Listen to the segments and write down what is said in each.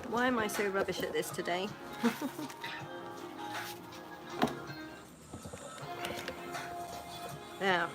Why am I so rubbish at this today? There.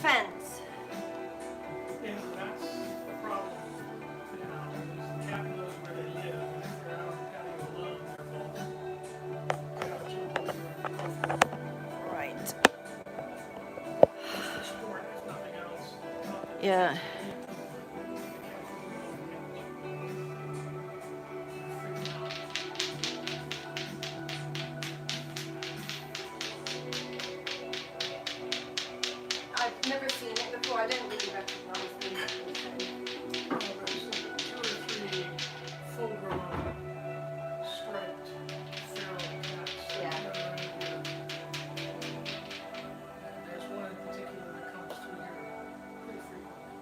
fence. Yeah, that's the problem. You know, the cat knows where they live, and if they're out on the patio alone, they're both out Right. just for sport, if nothing else. Not that Yeah. it's eat them, but the cats will go on the couch. Freaking out. I've never seen it before. I don't really recognise them. There's 2 or 3 full-grown striped feral cats. Yeah. That are around here. And there's one in particular that comes through here pretty frequently.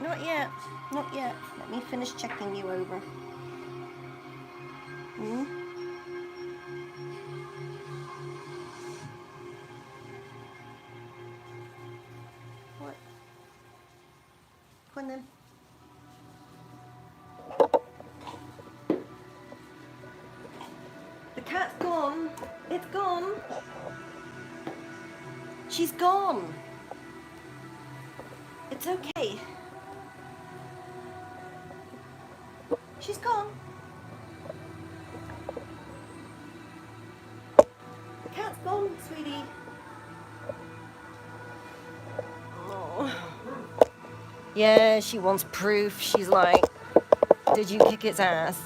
Not yet. Not yet. Let me finish checking you over. Hmm? What? Go on then. The cat's gone. It's gone. She's gone. It's okay. She's gone. The cat's gone, sweetie. Oh. Yeah, she wants proof. She's like, did you kick its ass?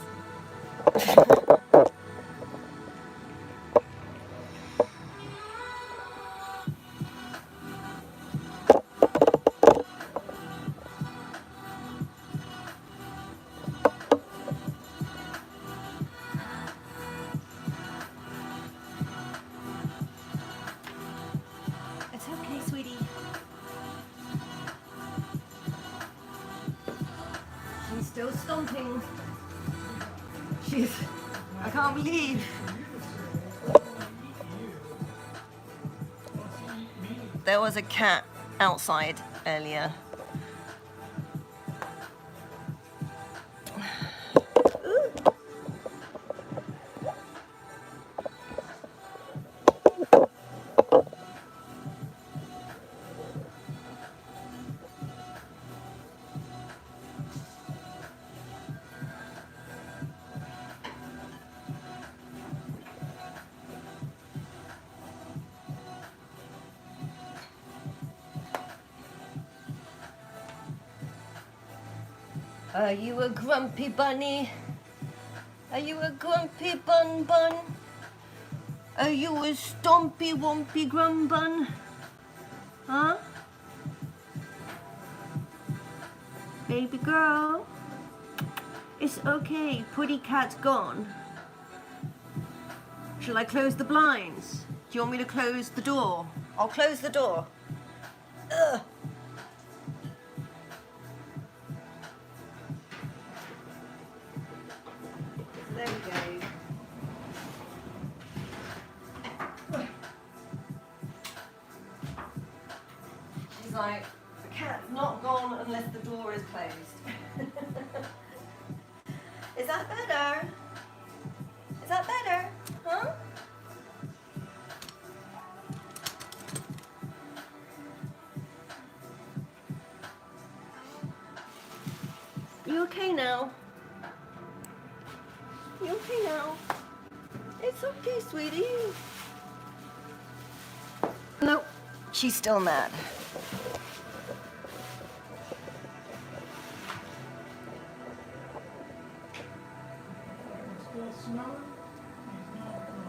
It's okay, sweetie. She's still stomping. I can't believe. There was a cat outside earlier. Are you a grumpy bunny? Are you a grumpy bun bun? Are you a stompy wompy grum bun? Huh? Baby girl? It's okay, pretty cat's gone. Shall I close the blinds? Do you want me to close the door? I'll close the door. Ugh. There we go. She's like, the cat's not gone unless the door is closed. Is that better? Is that better? Huh? You okay now? You okay now? It's okay, sweetie. No, she's still mad. Still smelling? He's not gone.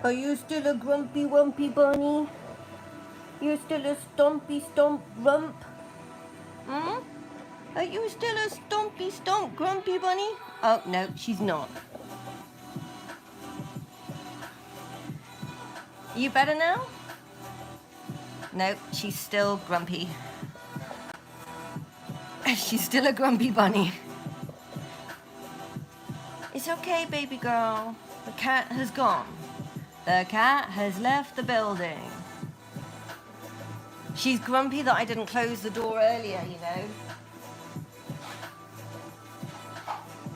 Are you still a grumpy wumpy bunny? You're still a stompy stomp rump? Hmm? Are you still a stompy stomp grumpy bunny? Oh, no, she's not. You better now? No, she's still grumpy. She's still a grumpy bunny. It's okay, baby girl. The cat has gone. The cat has left the building. She's grumpy that I didn't close the door earlier, you know.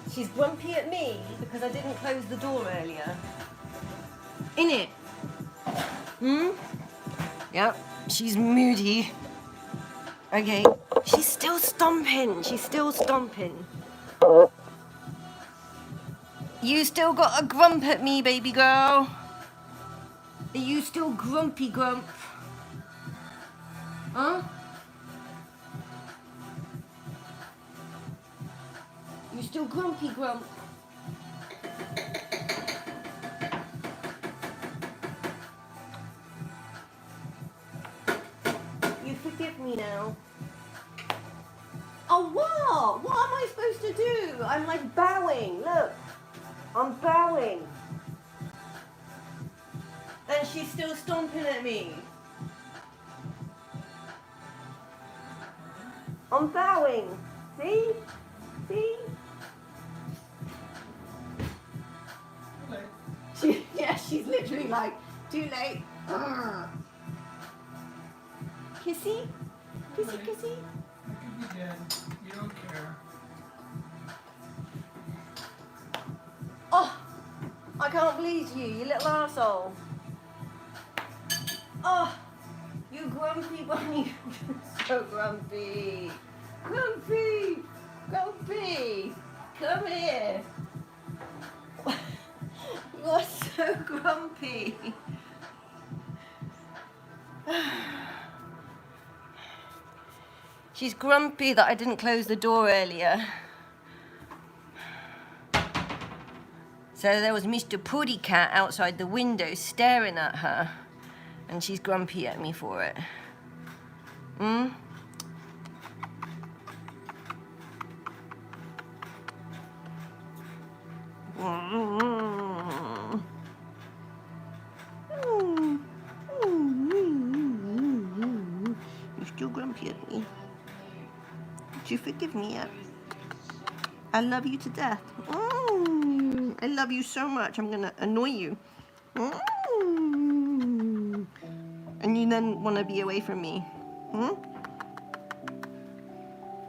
She's grumpy at me because I didn't close the door earlier. Innit? Hmm? Yep, she's moody. Okay, she's still stomping. She's still stomping. You still got a grump at me, baby girl. Are you still grumpy grump? Huh? You still grumpy grump? You forgive me now. Oh, what? What am I supposed to do? I'm like bowing. Look. I'm bowing. And she's still stomping at me. I'm bowing. See? See? She's literally like, too late. Kissy? Kissy, kissy? I could be dead. You don't care. Oh, I can't please you, you little arsehole. Oh, you grumpy bunny. So grumpy. Grumpy. Grumpy. Come here. You're so grumpy. She's grumpy that I didn't close the door earlier. So there was Mr. Puddy Cat outside the window staring at her, and she's grumpy at me for it. Hmm? You're still grumpy at me. Do you forgive me yet? I love you to death. I love you so much, I'm gonna annoy you. And you then want to be away from me.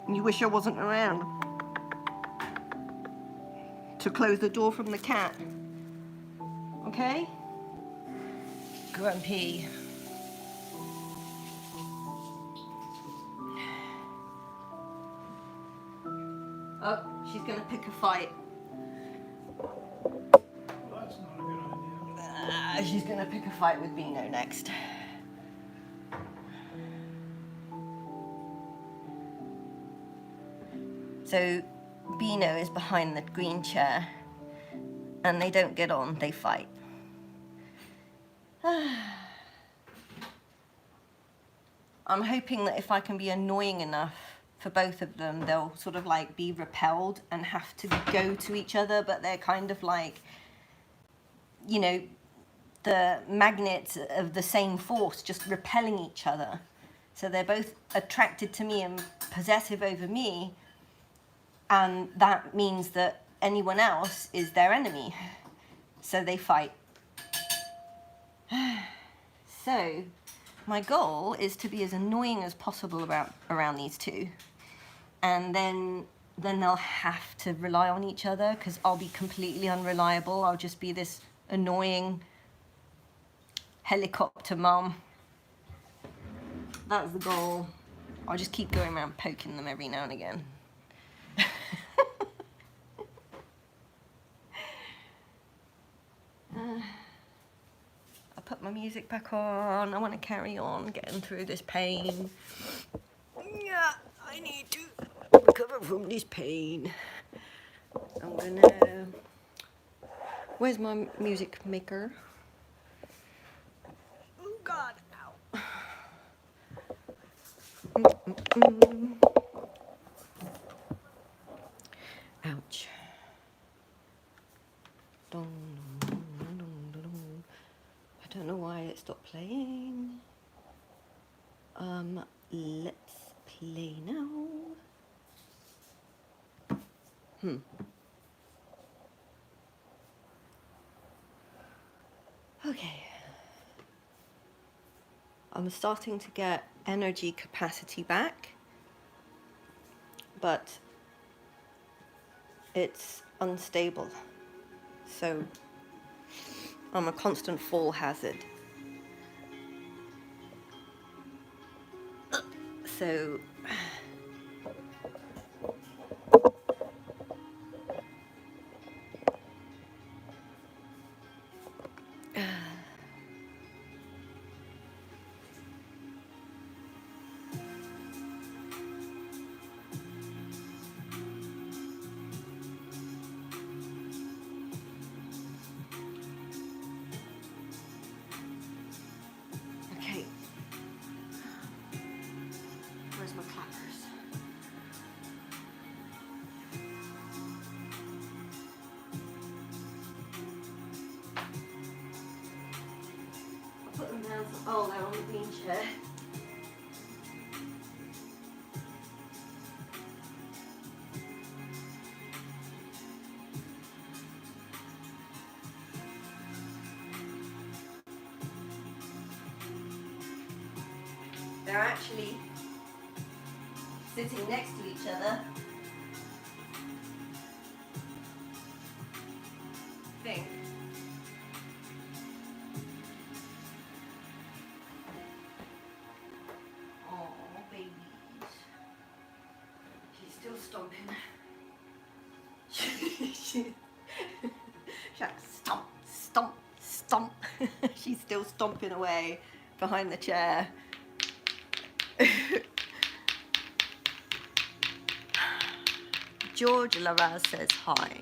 And you wish I wasn't around to close the door from the cat. Okay? Grumpy. Oh, she's gonna pick a fight. Well, that's not a good idea. She's gonna pick a fight with Bino next. So Bino is behind the green chair and they don't get on, they fight. I'm hoping that if I can be annoying enough for both of them, they'll sort of like be repelled and have to go to each other, but they're kind of like, you know, the magnets of the same force just repelling each other. So they're both attracted to me and possessive over me, and that means that anyone else is their enemy. So they fight. So my goal is to be as annoying as possible around these two. And then they'll have to rely on each other because I'll be completely unreliable. I'll just be this annoying helicopter mom. That's the goal. I'll just keep going around poking them every now and again. I'll put my music back on. I want to carry on getting through this pain. Yeah, I need to recover from this pain. I'm gonna... Where's my music maker? Oh God, ow. Ouch. I don't know why it stopped playing. Let's play now. Okay. I'm starting to get energy capacity back, but it's unstable. So I'm a constant fall hazard. So okay. Where's my clappers? put them down. Oh, they're on the bean chair. They're actually sitting next to each other. I think. Oh, babies. She's still stomping. She's like stomp, stomp, stomp. She's still stomping away behind the chair. George Laraz says hi.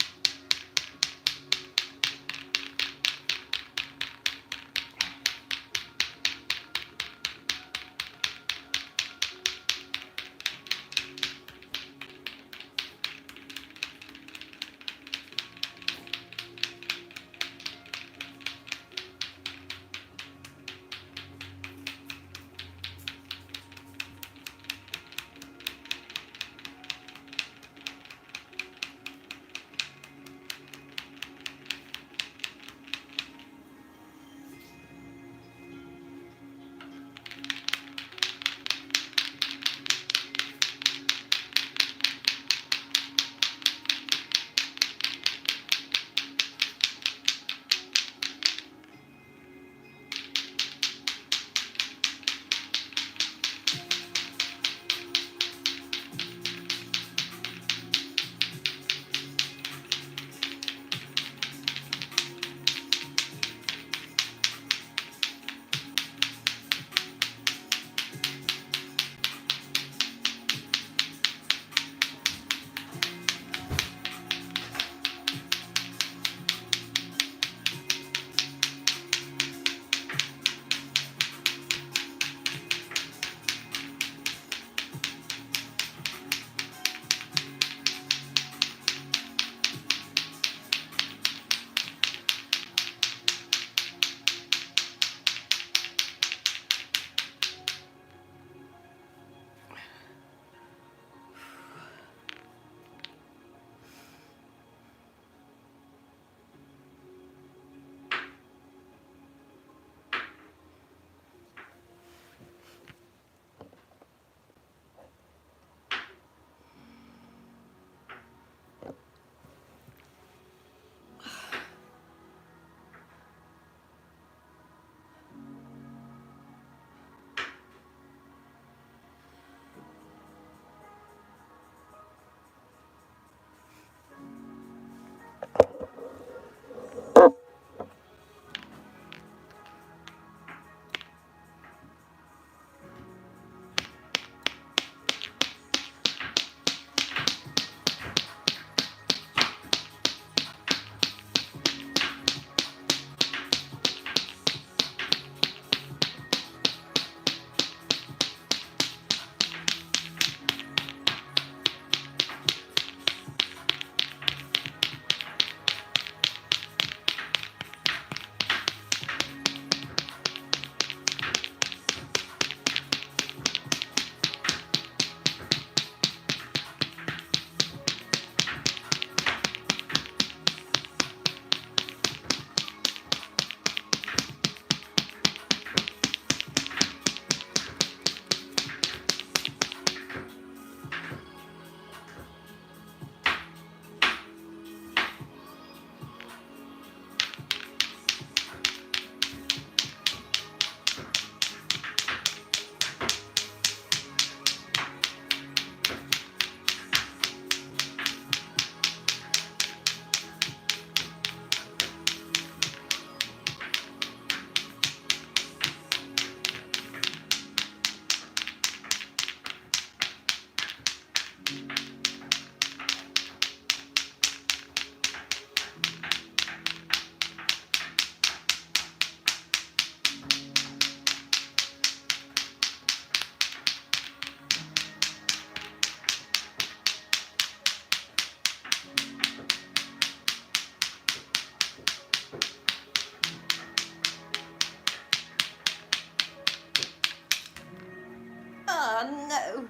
Oh no.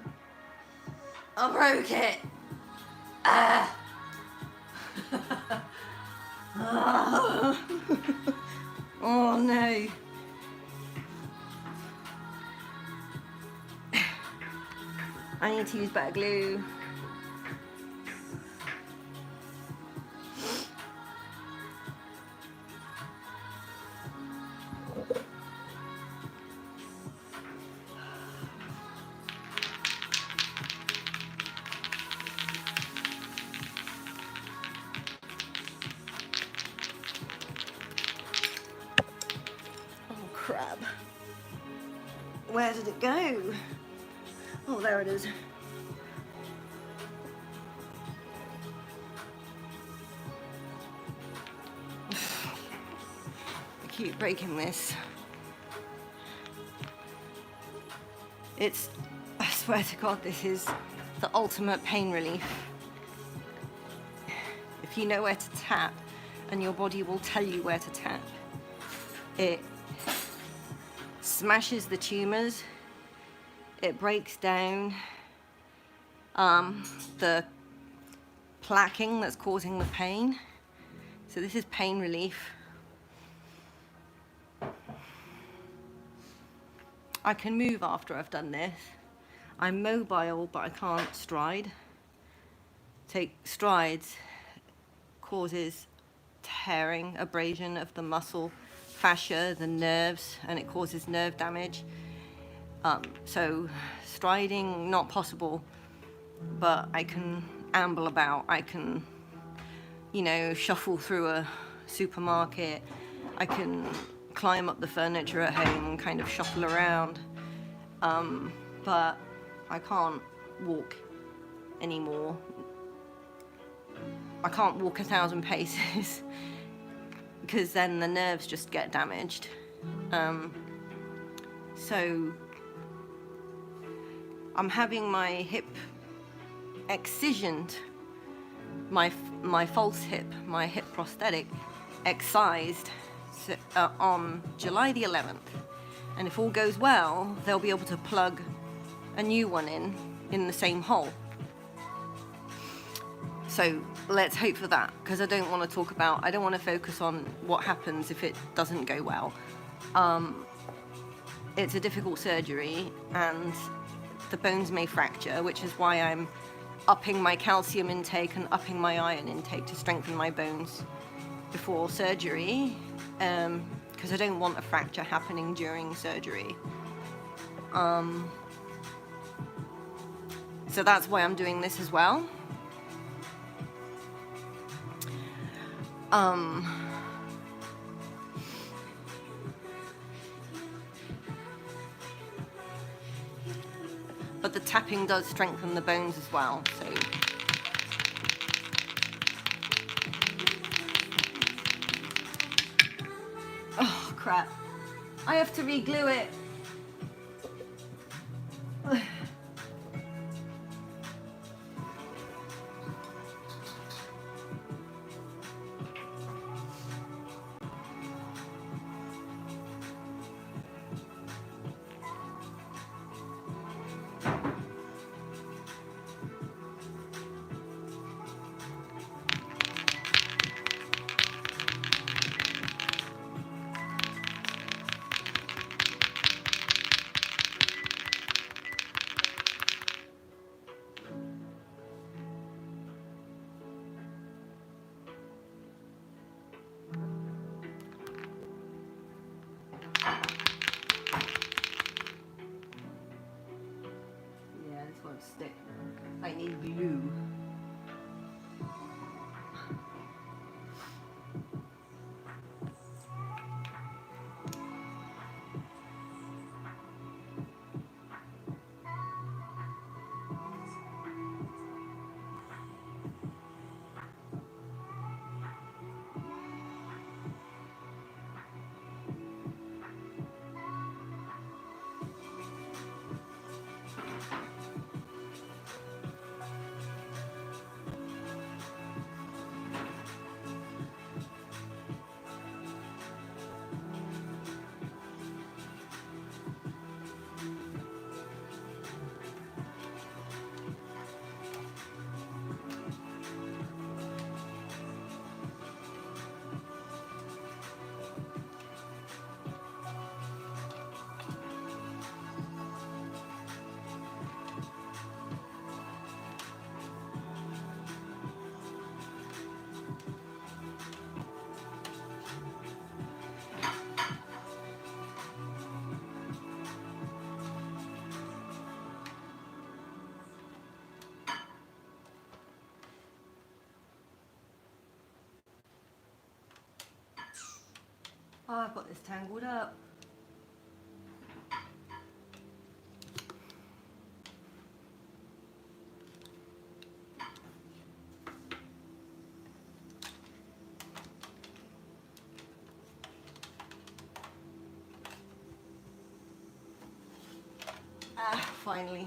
I broke it. Ah. Oh no. I need to use better glue. Oh crap. Where did it go? Oh, there it is. I keep breaking this. I swear to God, this is the ultimate pain relief. If you know where to tap, and your body will tell you where to tap, it smashes the tumors, it breaks down the plaquing that's causing the pain. So this is pain relief. I can move after I've done this. I'm mobile, but I can't stride. Take strides causes tearing, abrasion of the muscle fascia, the nerves, and it causes nerve damage. So striding, not possible, but I can amble about. I can, shuffle through a supermarket. I can climb up the furniture at home and kind of shuffle around. But I can't walk anymore. I can't walk 1,000 paces because then the nerves just get damaged. So I'm having my hip excisioned, my false hip, my hip prosthetic excised on July the 11th. And if all goes well, they'll be able to plug a new one in the same hole. So let's hope for that, because I don't want to focus on what happens if it doesn't go well. It's a difficult surgery and the bones may fracture, which is why I'm upping my calcium intake and upping my iron intake to strengthen my bones before surgery, because I don't want a fracture happening during surgery. So that's why I'm doing this as well. But the tapping does strengthen the bones as well, so. Oh crap, I have to re-glue it. Oh, I've got this tangled up. Ah, finally.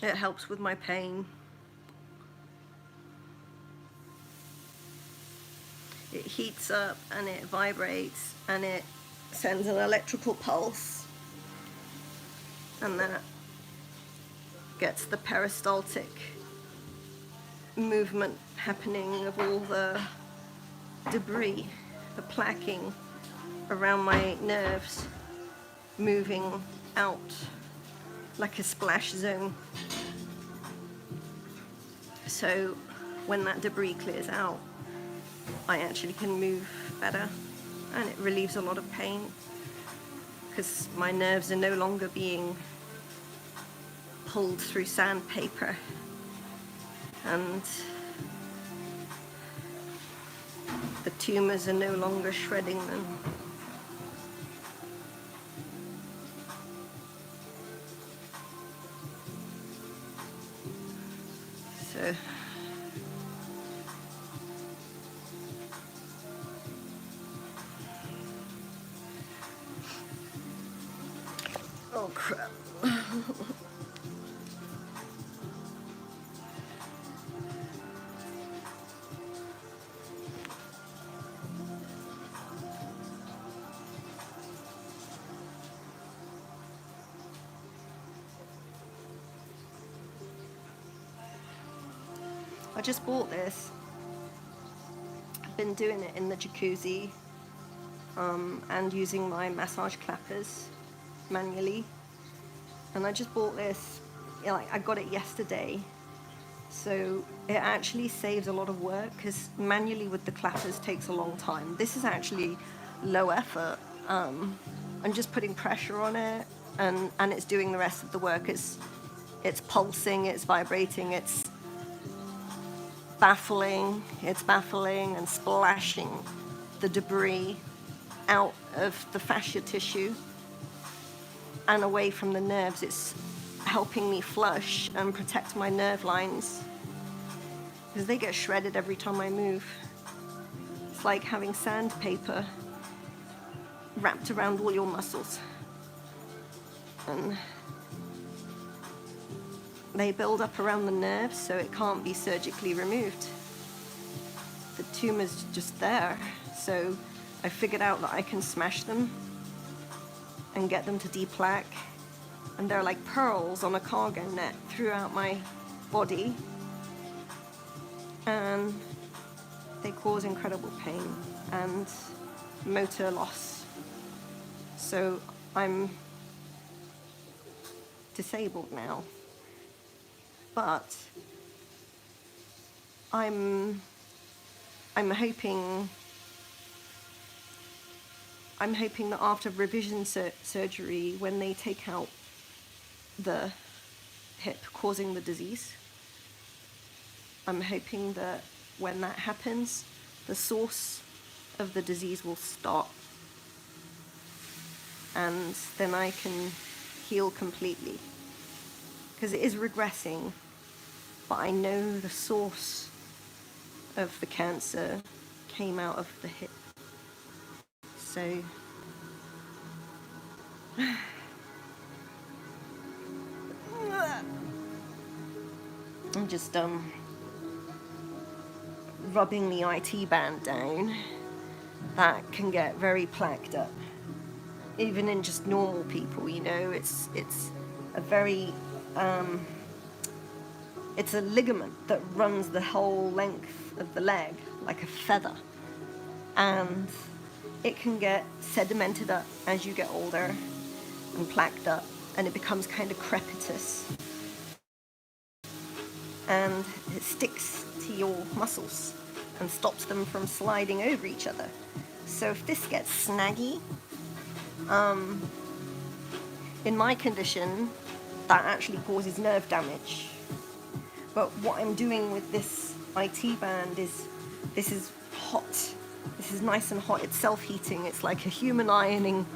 It helps with my pain. It heats up and it vibrates and it sends an electrical pulse, and that gets the peristaltic movement happening of all the debris, the plaquing around my nerves, moving out like a splash zone. So when that debris clears out, I actually can move better, and it relieves a lot of pain because my nerves are no longer being pulled through sandpaper, and the tumors are no longer shredding them. So oh crap. I just bought this. I've been doing it in the jacuzzi and using my massage clappers manually. And I just bought this, I got it yesterday. So it actually saves a lot of work because manually with the clappers takes a long time. This is actually low effort. I'm just putting pressure on it and it's doing the rest of the work. It's pulsing, it's vibrating, it's baffling and splashing the debris out of the fascia tissue and away from the nerves. It's helping me flush and protect my nerve lines because they get shredded every time I move. It's like having sandpaper wrapped around all your muscles, and they build up around the nerves so it can't be surgically removed. The tumor's just there, so I figured out that I can smash them and get them to deplaque, and they're like pearls on a cargo net throughout my body, and they cause incredible pain and motor loss. So I'm disabled now, but I'm hoping that after revision surgery, when they take out the hip causing the disease, I'm hoping that when that happens, the source of the disease will stop, and then I can heal completely. Because it is regressing, but I know the source of the cancer came out of the hip. So I'm just rubbing the IT band down. That can get very plaqued up, even in just normal people. You know, it's a very it's a ligament that runs the whole length of the leg like a feather, and it can get sedimented up as you get older and plaqued up, and it becomes kind of crepitous, and it sticks to your muscles and stops them from sliding over each other. So if this gets snaggy, in my condition, that actually causes nerve damage. But what I'm doing with this IT band is, this is hot. This is nice and hot. It's self-heating. It's like a human ironing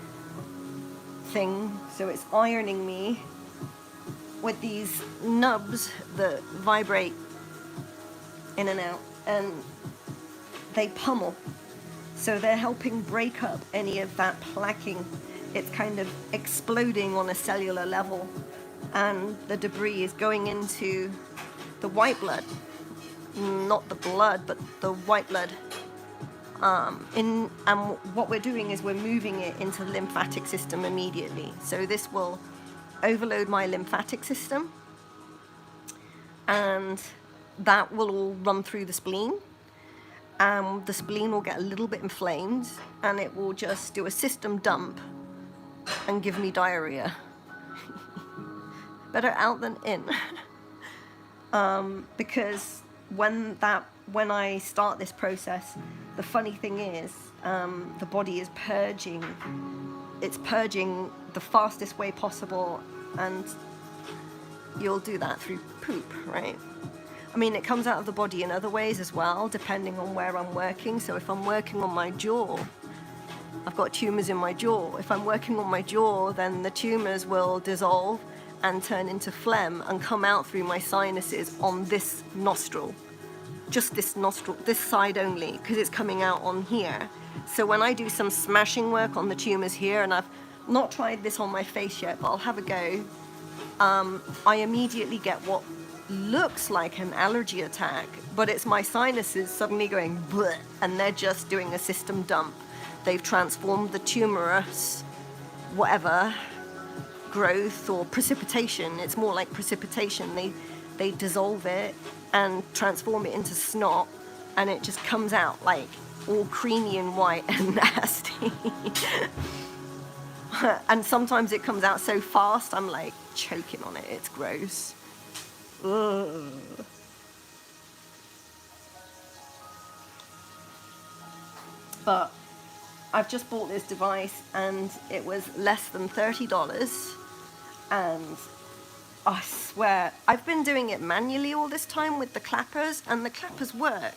thing. So it's ironing me with these nubs that vibrate in and out, and they pummel. So they're helping break up any of that plaquing. It's kind of exploding on a cellular level and the debris is going into the white blood, not the blood, but the white blood. And what we're doing is we're moving it into the lymphatic system immediately. So this will overload my lymphatic system, and that will all run through the spleen. The spleen will get a little bit inflamed, and it will just do a system dump and give me diarrhea. Better out than in. Because when I start this process, the funny thing is, the body is purging. It's purging the fastest way possible, and you'll do that through poop, right? I mean, it comes out of the body in other ways as well, depending on where I'm working. So if I'm working on my jaw, I've got tumors in my jaw. If I'm working on my jaw, then the tumors will dissolve and turn into phlegm and come out through my sinuses on this nostril. Just this nostril, this side only, because it's coming out on here. So when I do some smashing work on the tumors here, and I've not tried this on my face yet, but I'll have a go, I immediately get what looks like an allergy attack, but it's my sinuses suddenly going bleh, and they're just doing a system dump. They've transformed the tumorous, whatever, growth or precipitation. It's more like precipitation. They dissolve it and transform it into snot, and it just comes out like all creamy and white and nasty. And sometimes it comes out so fast, I'm like choking on it. It's gross. Ugh. But I've just bought this device, and it was less than $30, and I swear I've been doing it manually all this time with the clappers, and the clappers work.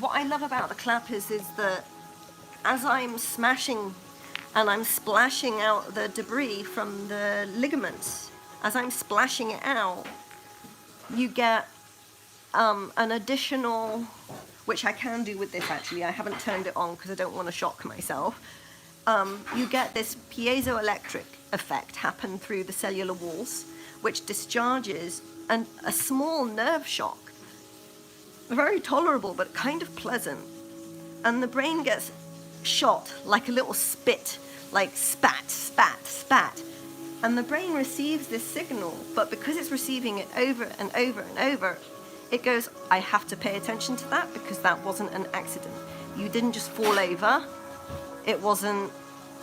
What I love about the clappers is that as I'm smashing and I'm splashing out the debris from the ligaments, as I'm splashing it out, you get an additional, which I can do with this actually, I haven't turned it on because I don't want to shock myself. You get this piezoelectric effect happen through the cellular walls, which discharges a small nerve shock. Very tolerable, but kind of pleasant. And the brain gets shot like a little spit, like spat, spat, spat. And the brain receives this signal, but because it's receiving it over and over and over, it goes, I have to pay attention to that because that wasn't an accident. You didn't just fall over. It wasn't,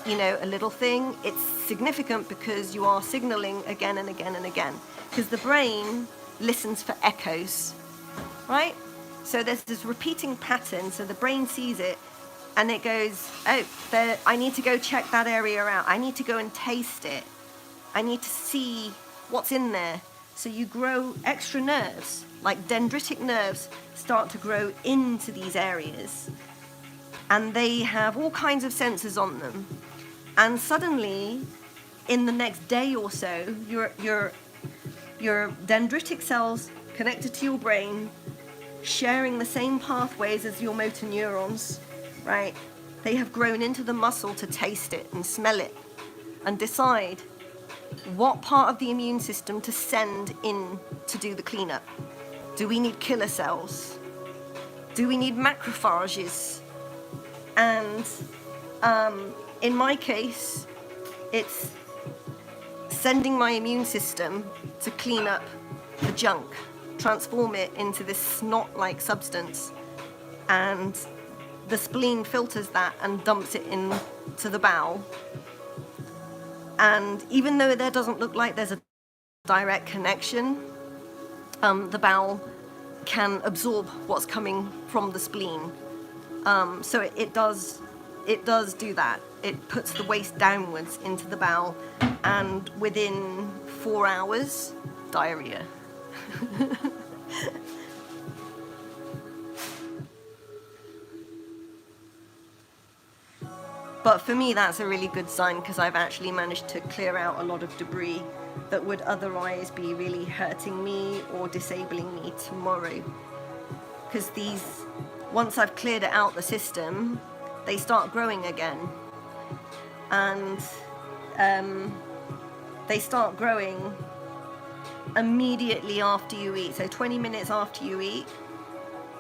a little thing. It's significant because you are signaling again and again and again. Because the brain listens for echoes, right? So there's this repeating pattern, so the brain sees it, and it goes, I need to go check that area out. I need to go and taste it. I need to see what's in there. So you grow extra nerves, like dendritic nerves start to grow into these areas. And they have all kinds of sensors on them. And suddenly, in the next day or so, your dendritic cells connected to your brain, sharing the same pathways as your motor neurons, right? They have grown into the muscle to taste it and smell it and decide what part of the immune system to send in to do the cleanup. Do we need killer cells? Do we need macrophages? And in my case, it's sending my immune system to clean up the junk, transform it into this snot-like substance, and the spleen filters that and dumps it into the bowel. And even though there doesn't look like there's a direct connection, the bowel can absorb what's coming from the spleen. So it does do that. It puts the waste downwards into the bowel, and within 4 hours, diarrhea. But for me, that's a really good sign, because I've actually managed to clear out a lot of debris that would otherwise be really hurting me or disabling me tomorrow. Because once I've cleared it out the system, they start growing again. And they start growing immediately after you eat. So 20 minutes after you eat,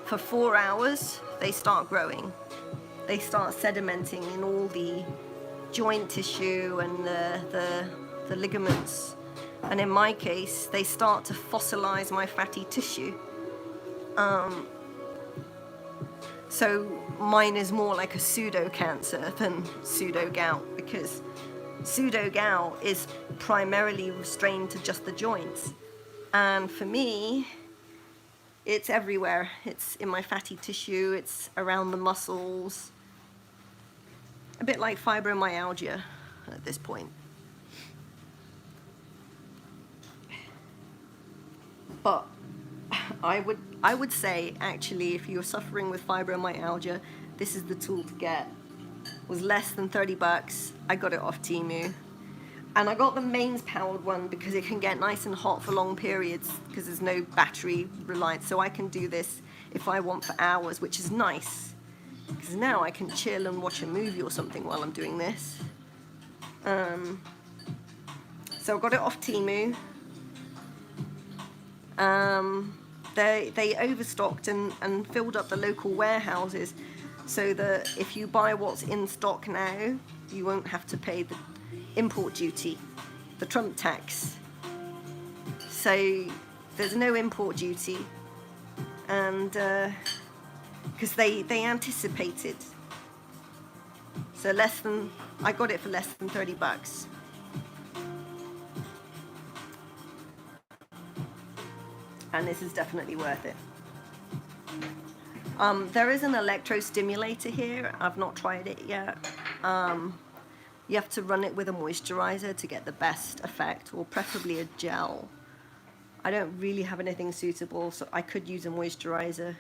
for 4 hours, they start growing. They start sedimenting in all the joint tissue and the ligaments. And in my case, they start to fossilize my fatty tissue. So mine is more like a pseudo cancer than pseudo gout, because pseudo gout is primarily restrained to just the joints. And for me, it's everywhere. It's in my fatty tissue, it's around the muscles. A bit like fibromyalgia at this point. But I would say, actually, if you're suffering with fibromyalgia, this is the tool to get. It was less than 30 bucks. I got it off Temu. And I got the mains powered one because it can get nice and hot for long periods because there's no battery reliance. So I can do this if I want for hours, which is nice. Because now I can chill and watch a movie or something while I'm doing this. So I got it off Temu. They overstocked and filled up the local warehouses so that if you buy what's in stock now, you won't have to pay the import duty, the Trump tax. So there's no import duty, and because they anticipated. So I got it for less than 30 bucks. And this is definitely worth it. There is an electrostimulator here. I've not tried it yet. You have to run it with a moisturizer to get the best effect, or preferably a gel. I don't really have anything suitable, so I could use a moisturizer.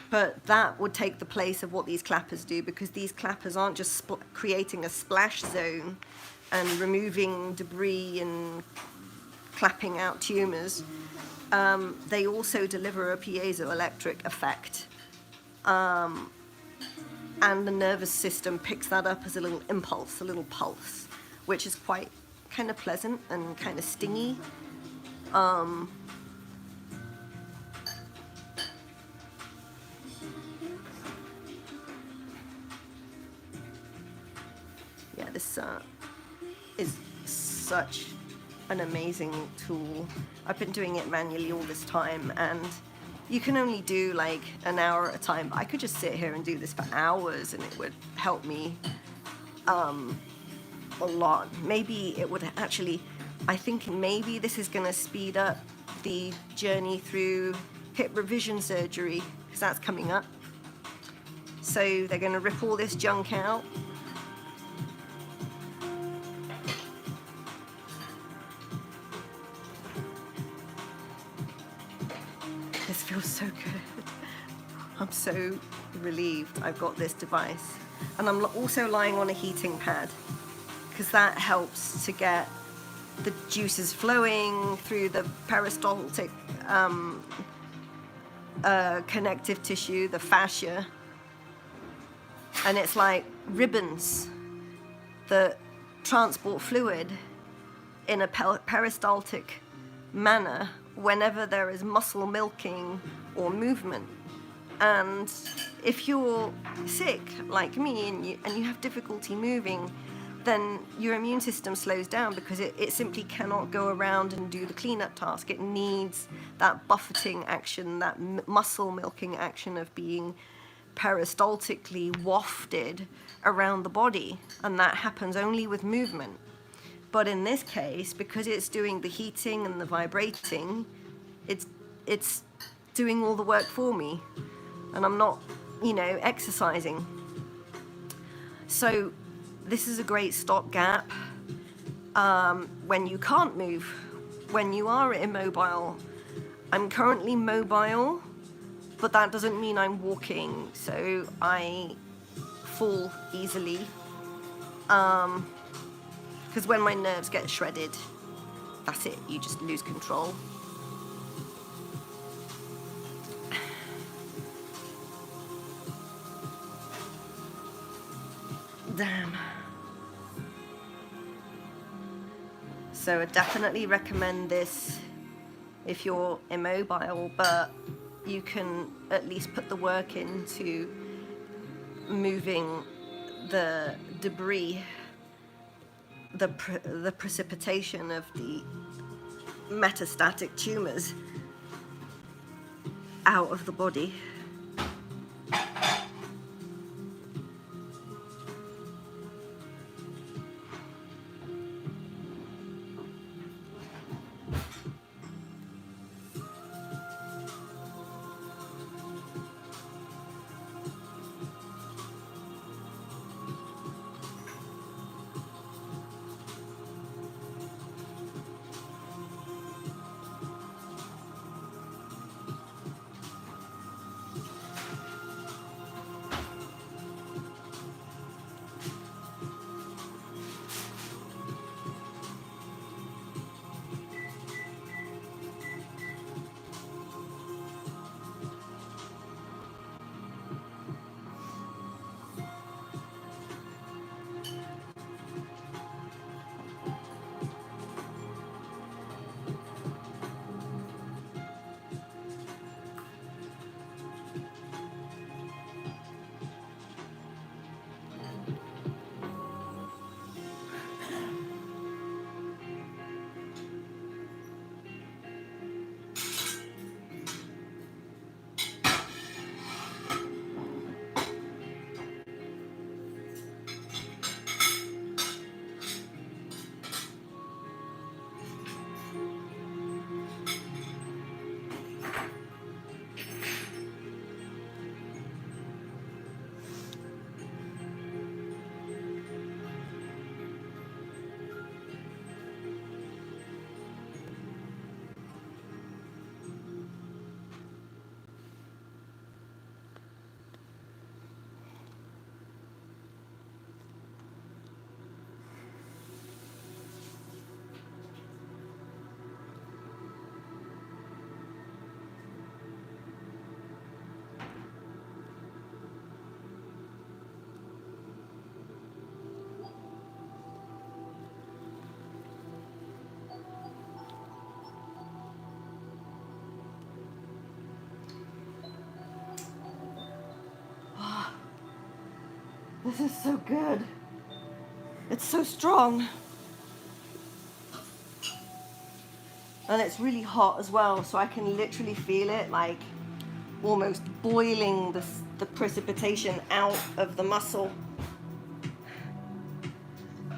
But that would take the place of what these clappers do, because these clappers aren't just creating a splash zone and removing debris and clapping out tumors. They also deliver a piezoelectric effect. And the nervous system picks that up as a little impulse, a little pulse, which is quite kind of pleasant and kind of stingy. Yeah, this is such an amazing tool. I've been doing it manually all this time, and you can only do like an hour at a time, but I could just sit here and do this for hours and it would help me a lot. Maybe it would actually, I think maybe this is going to speed up the journey through hip revision surgery, because that's coming up. So they're going to rip all this junk out. This feels so good. I'm so relieved I've got this device. And I'm also lying on a heating pad, because that helps to get the juices flowing through the peristaltic connective tissue, the fascia. And it's like ribbons that transport fluid in a peristaltic manner whenever there is muscle milking or movement. And if you're sick like me and you have difficulty moving, then your immune system slows down, because it simply cannot go around and do the cleanup task. It needs that buffeting action, that muscle milking action of being peristaltically wafted around the body, and that happens only with movement. But in this case, because it's doing the heating and the vibrating, it's doing all the work for me, and I'm not, exercising. So this is a great stopgap when you can't move, when you are immobile. I'm currently mobile, but that doesn't mean I'm walking, so I fall easily. Because when my nerves get shredded, that's it, you just lose control. Damn. So I definitely recommend this if you're immobile, but you can at least put the work into moving the debris, the precipitation of the metastatic tumors out of the body. This is so good. It's so strong. And it's really hot as well, so I can literally feel it like almost boiling the precipitation out of the muscle,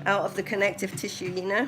out of the connective tissue, you know?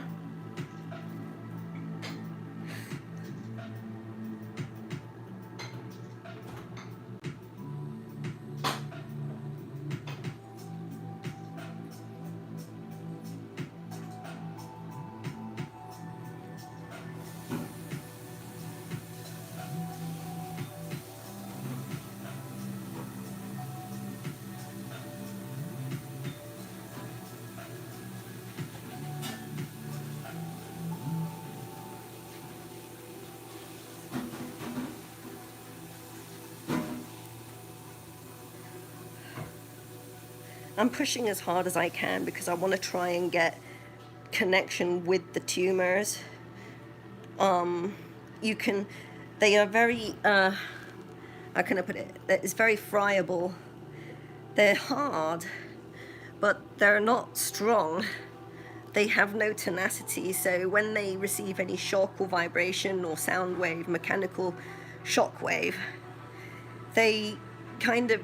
I'm pushing as hard as I can because I want to try and get connection with the tumors. They are very, how can I put it? It's very friable. They're hard, but they're not strong. They have no tenacity, so when they receive any shock or vibration or sound wave, mechanical shock wave, they kind of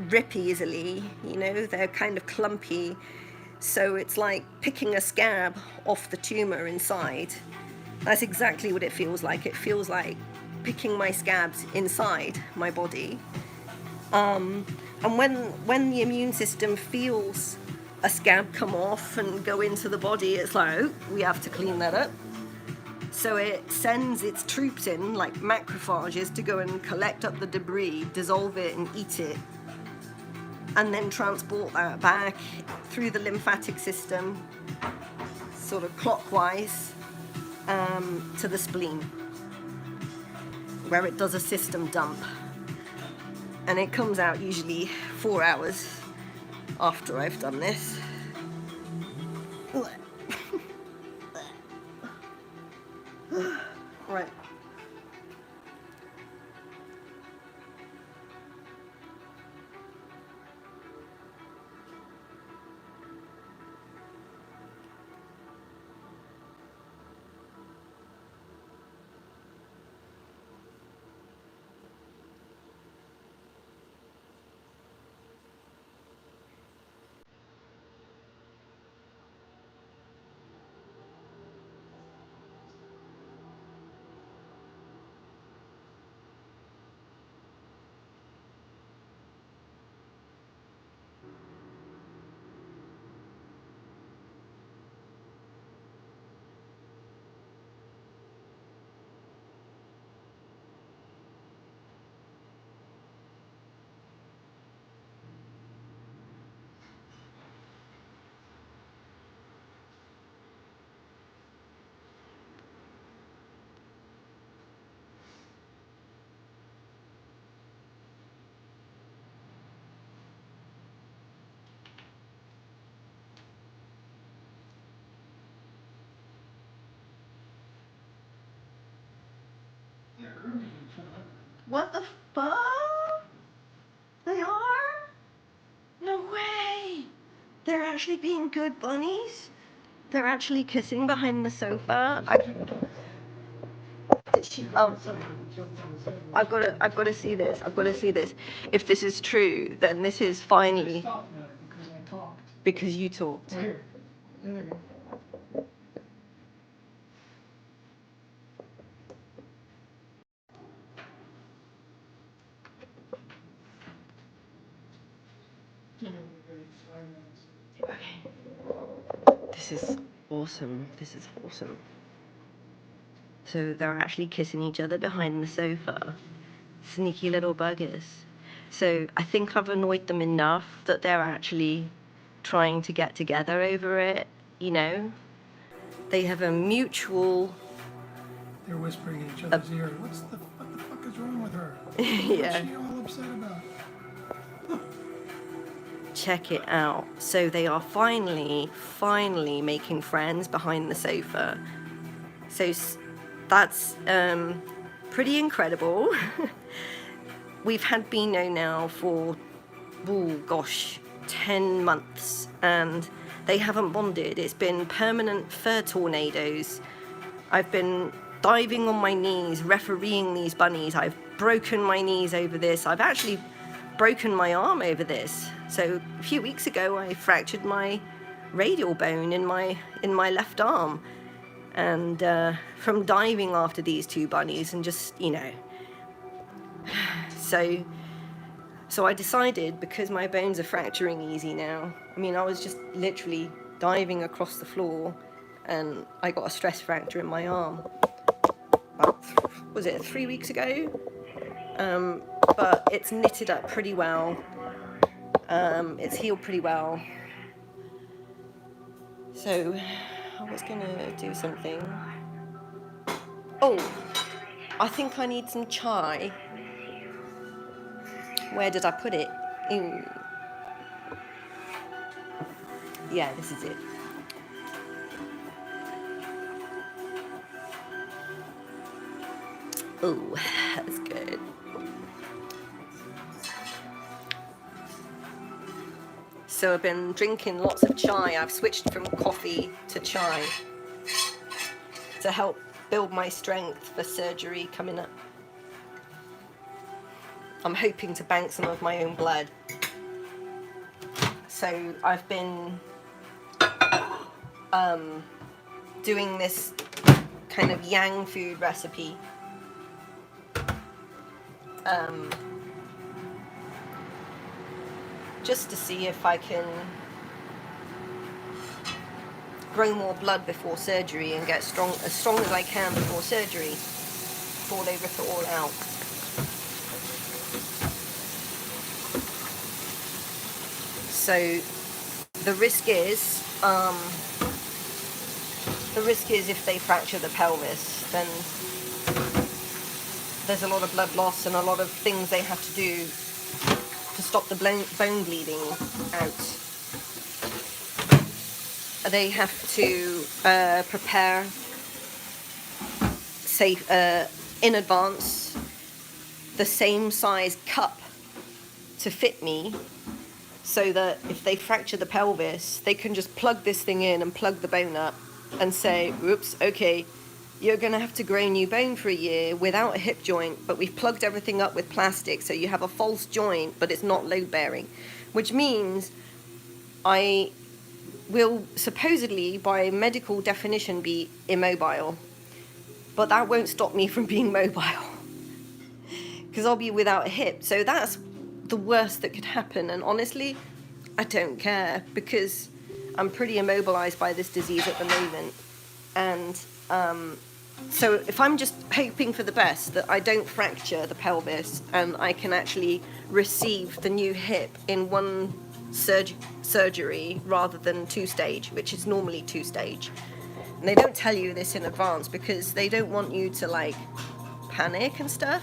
rip easily, you know, they're kind of clumpy. So it's like picking a scab off the tumor inside. That's exactly what it feels like. It feels like picking my scabs inside my body. And when the immune system feels a scab come off and go into the body, it's like, oh, we have to clean that up. So it sends its troops in, like macrophages, to go and collect up the debris, dissolve it and eat it, and then transport that back through the lymphatic system, sort of clockwise, to the spleen, where it does a system dump. And it comes out usually 4 hours after I've done this. Right. What the fuck? They are? No way! They're actually being good bunnies? They're actually kissing behind the sofa? Oh, sorry. I've got to see this. I've got to see this. If this is true, then this is finally... Stop now because I talked. Because you talked. Right here. There we go. This is awesome. This is awesome. So they're actually kissing each other behind the sofa. Sneaky little buggers. So I think I've annoyed them enough that they're actually trying to get together over it, you know? They have a mutual... They're whispering in each other's ear. What the fuck is wrong with her? Yeah. What's she all upset about? Check it out. So they are finally making friends behind the sofa. So that's pretty incredible. We've had Bino now for, oh gosh, 10 months, and they haven't bonded. It's been permanent fur tornadoes. I've been diving on my knees, refereeing these bunnies. I've broken my knees over this. I've actually broken my arm over this. So a few weeks ago, I fractured my radial bone in my left arm, and from diving after these two bunnies and just, you know. So I decided, because my bones are fracturing easy now. I mean, I was just literally diving across the floor, and I got a stress fracture in my arm. About, was it 3 weeks ago? But it's knitted up pretty well. It's healed pretty well. So I was gonna do something. Oh, I think I need some chai. Where did I put it? Ooh. Yeah, this is it. Oh, that's good. So I've been drinking lots of chai. I've switched from coffee to chai to help build my strength for surgery coming up. I'm hoping to bank some of my own blood. So I've been doing this kind of yang food recipe. Just to see if I can grow more blood before surgery and get as strong as I can before surgery, before they rip it all out. So the risk is if they fracture the pelvis, then there's a lot of blood loss and a lot of things they have to do to stop the bone bleeding out. They have to prepare say in advance the same size cup to fit me, so that if they fracture the pelvis, they can just plug this thing in and plug the bone up and say, oops, okay, you're going to have to grow new bone for a year without a hip joint, but we've plugged everything up with plastic, so you have a false joint, but it's not load-bearing, which means I will supposedly, by medical definition, be immobile. But that won't stop me from being mobile, because I'll be without a hip. So that's the worst that could happen. And honestly, I don't care, because I'm pretty immobilized by this disease at the moment. And so if I'm just hoping for the best, that I don't fracture the pelvis and I can actually receive the new hip in one surgery rather than 2-stage, which is normally 2-stage. And they don't tell you this in advance because they don't want you to like panic and stuff.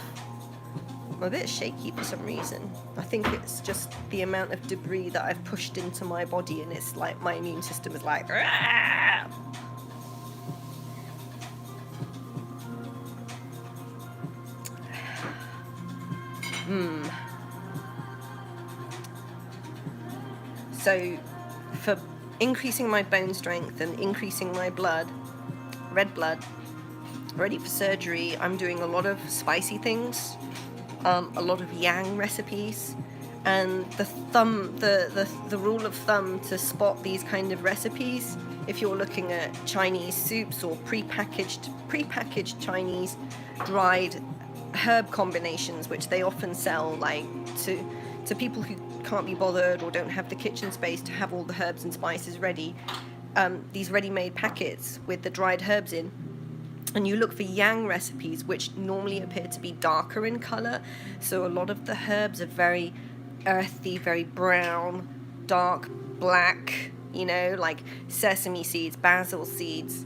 I'm a bit shaky for some reason. I think it's just the amount of debris that I've pushed into my body, and it's like my immune system is like, Aah! So for increasing my bone strength and increasing my blood, red blood, ready for surgery, I'm doing a lot of spicy things, a lot of yang recipes, and the rule of thumb to spot these kind of recipes, if you're looking at Chinese soups or prepackaged Chinese dried herb combinations, which they often sell like to people who can't be bothered or don't have the kitchen space to have all the herbs and spices ready, these ready-made packets with the dried herbs in, and you look for yang recipes, which normally appear to be darker in color. So a lot of the herbs are very earthy, very brown, dark black, you know, like sesame seeds, basil seeds,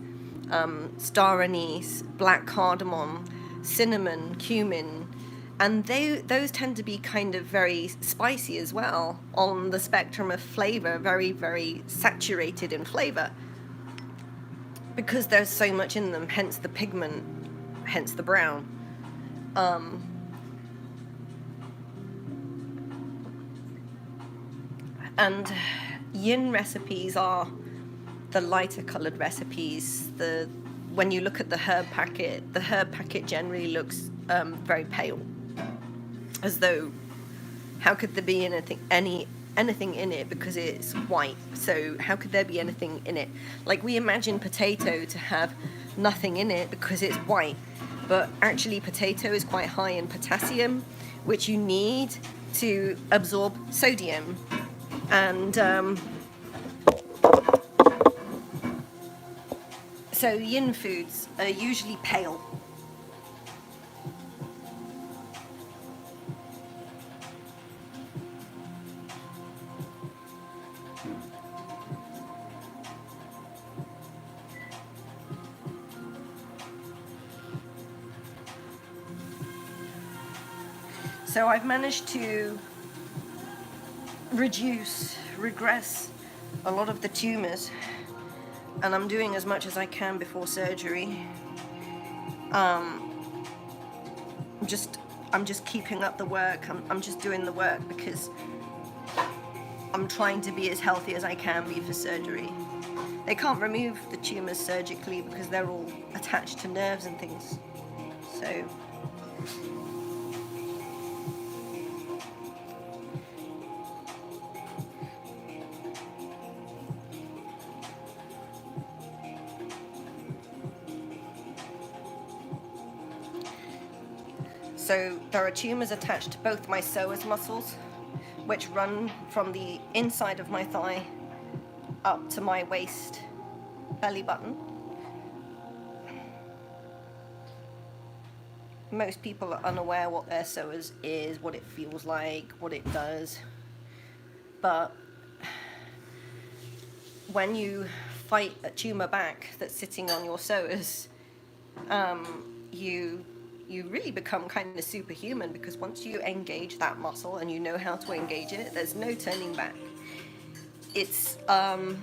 star anise, black cardamom, cinnamon, cumin, and those tend to be kind of very spicy as well on the spectrum of flavor, very, very saturated in flavor, because there's so much in them, hence the pigment, hence the brown. And yin recipes are the lighter colored recipes. When you look at the herb packet generally looks very pale, as though, how could there be anything in it, because it's white, so how could there be anything in it? Like, we imagine potato to have nothing in it because it's white, but actually potato is quite high in potassium, which you need to absorb sodium, and so yin foods are usually pale. So I've managed to regress a lot of the tumors, and I'm doing as much as I can before surgery. I'm just keeping up the work. I'm just doing the work because I'm trying to be as healthy as I can be for surgery. They can't remove the tumors surgically because they're all attached to nerves and things. So there are tumors attached to both my psoas muscles, which run from the inside of my thigh up to my waist belly button. Most people are unaware what their psoas is, what it feels like, what it does. But when you fight a tumor back that's sitting on your psoas, you really become kind of superhuman, because once you engage that muscle and you know how to engage it, there's no turning back. It's I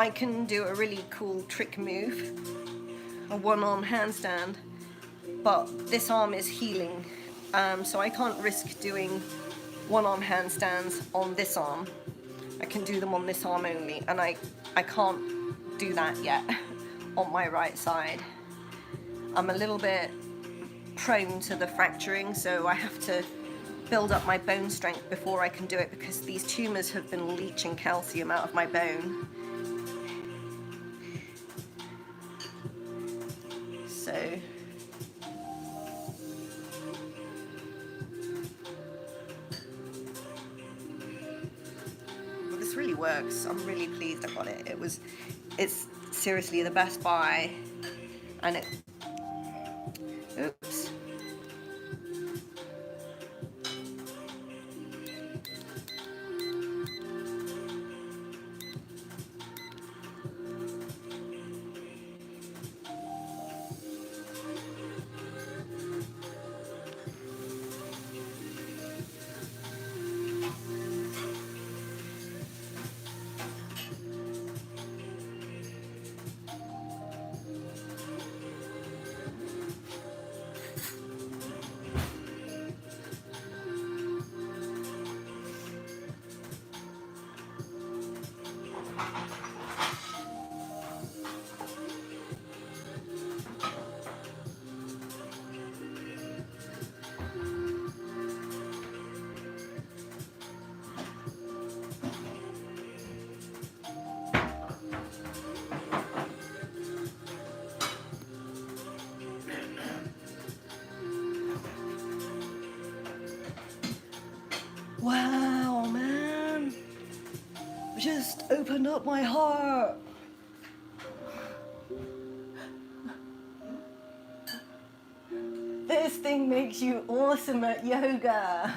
can do a really cool trick move a one-arm handstand, but this arm is healing, so I can't risk doing one-arm handstands on this arm. I can do them on this arm only, and I can't do that yet on my right side. I'm a little bit prone to the fracturing, so I have to build up my bone strength before I can do it, because these tumors have been leaching calcium out of my bone. So well, this really works. I'm really pleased I got it. It's seriously the best buy, and it, oops. Wow, man. Just opened up my heart. This thing makes you awesome at yoga.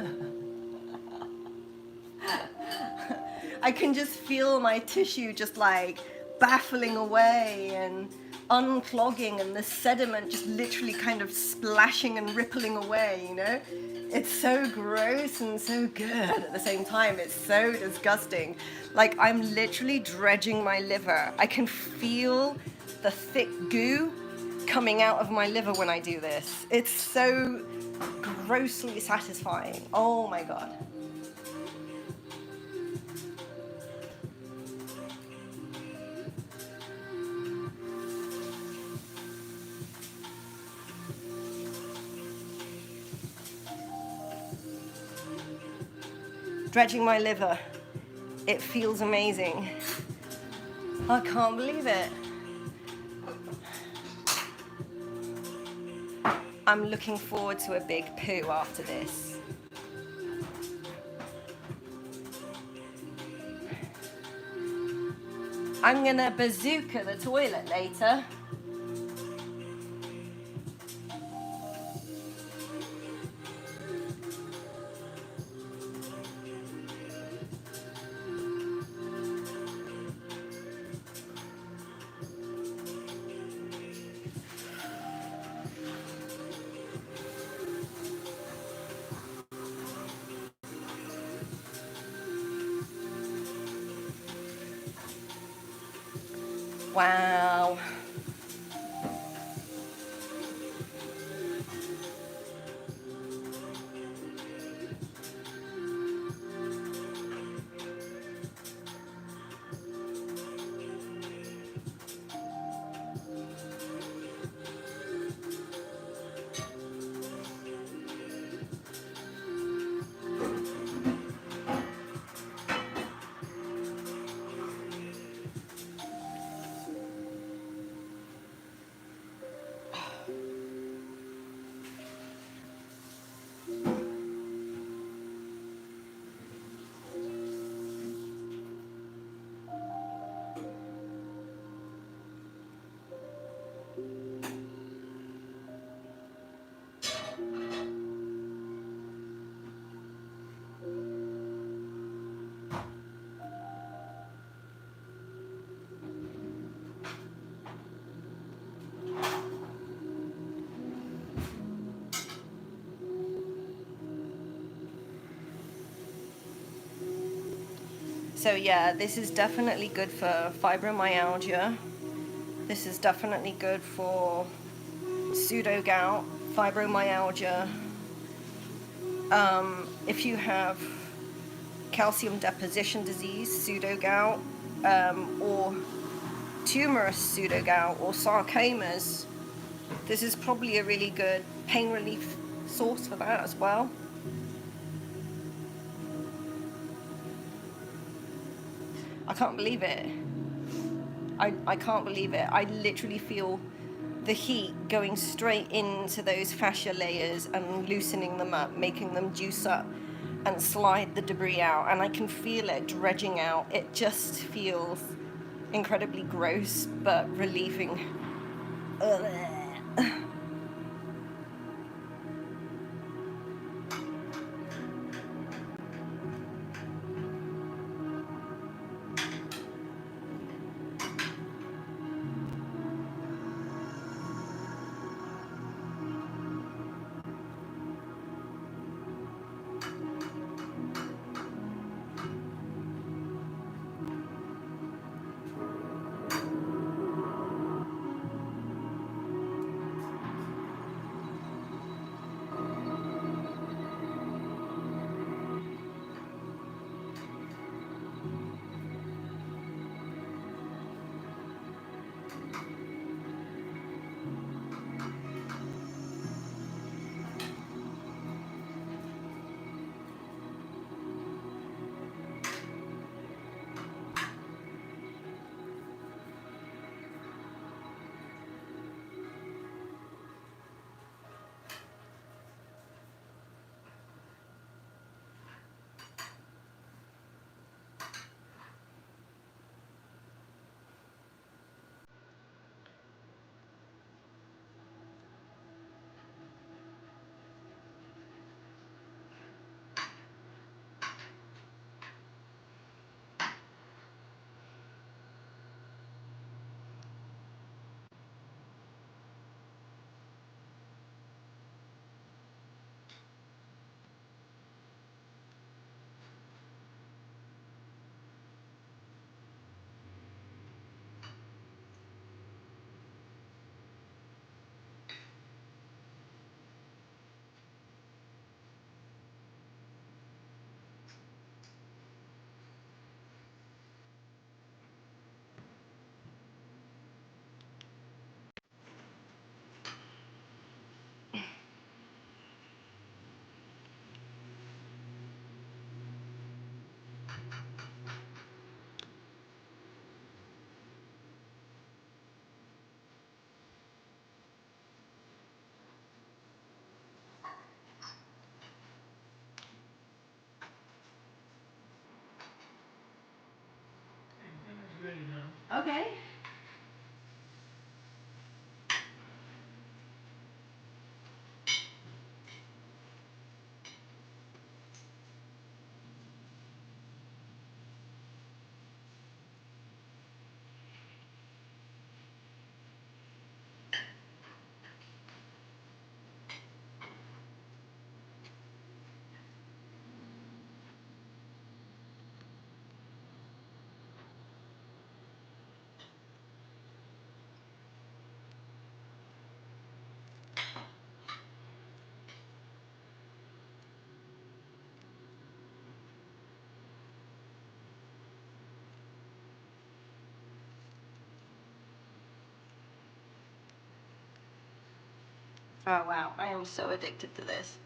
I can just feel my tissue just like baffling away and unclogging, and the sediment just literally kind of splashing and rippling away, you know? It's so gross and so good at the same time. It's so disgusting. Like, I'm literally dredging my liver. I can feel the thick goo coming out of my liver when I do this. It's so grossly satisfying. Oh my God. Dredging my liver. It feels amazing. I can't believe it. I'm looking forward to a big poo after this. I'm gonna bazooka the toilet later. Wow. So yeah, this is definitely good for fibromyalgia. This is definitely good for pseudo-gout, fibromyalgia. If you have calcium deposition disease, pseudo-gout, or tumorous pseudo-gout or sarcomas, this is probably a really good pain relief source for that as well. I can't believe it. I can't believe it. I literally feel the heat going straight into those fascia layers and loosening them up, making them juice up and slide the debris out, and I can feel it dredging out. It just feels incredibly gross but relieving. Ugh. Dinner's ready now. Okay. Oh wow, I am so addicted to this.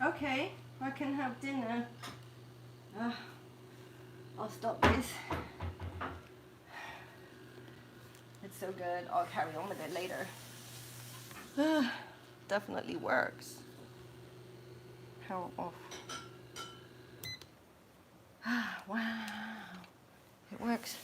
Okay, I can have dinner. I'll stop this. It's so good. I'll carry on with it later. Definitely works. Power off. Wow. It works.